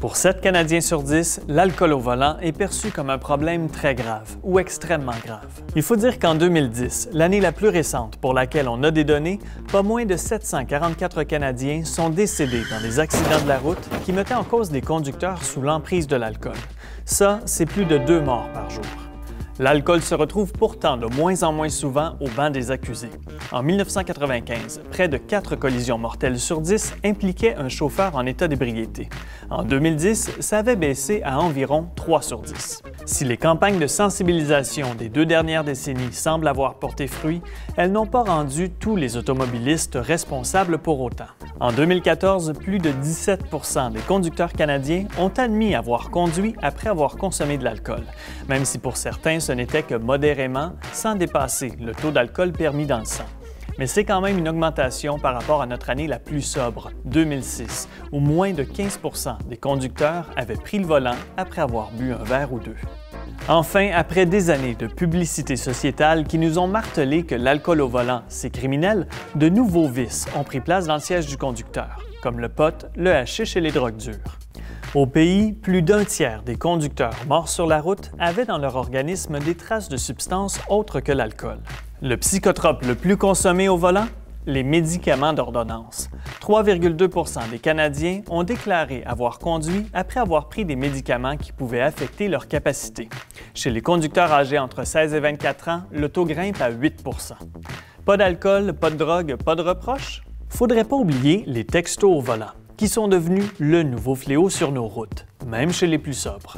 Pour 7 Canadiens sur 10, l'alcool au volant est perçu comme un problème très grave ou extrêmement grave. Il faut dire qu'en 2010, l'année la plus récente pour laquelle on a des données, pas moins de 744 Canadiens sont décédés dans des accidents de la route qui mettaient en cause des conducteurs sous l'emprise de l'alcool. Ça, c'est plus de 2 morts par jour. L'alcool se retrouve pourtant de moins en moins souvent au banc des accusés. En 1995, près de 4 collisions mortelles sur 10 impliquaient un chauffeur en état d'ébriété. En 2010, ça avait baissé à environ 3 sur 10. Si les campagnes de sensibilisation des 2 dernières décennies semblent avoir porté fruit, elles n'ont pas rendu tous les automobilistes responsables pour autant. En 2014, plus de 17 % des conducteurs canadiens ont admis avoir conduit après avoir consommé de l'alcool, même si pour certains ce n'était que modérément, sans dépasser le taux d'alcool permis dans le sang. Mais c'est quand même une augmentation par rapport à notre année la plus sobre, 2006, où moins de 15 % des conducteurs avaient pris le volant après avoir bu un verre ou deux. Enfin, après des années de publicité sociétale qui nous ont martelé que l'alcool au volant, c'est criminel, de nouveaux vices ont pris place dans le siège du conducteur, comme le pot, le hashish et les drogues dures. Au pays, plus d'un tiers des conducteurs morts sur la route avaient dans leur organisme des traces de substances autres que l'alcool. Le psychotrope le plus consommé au volant? Les médicaments d'ordonnance. 3,2 % des Canadiens ont déclaré avoir conduit après avoir pris des médicaments qui pouvaient affecter leur capacité. Chez les conducteurs âgés entre 16 et 24 ans, le taux grimpe à 8 %. Pas d'alcool, pas de drogue, pas de reproches? Faudrait pas oublier les textos au volant, qui sont devenus le nouveau fléau sur nos routes, même chez les plus sobres.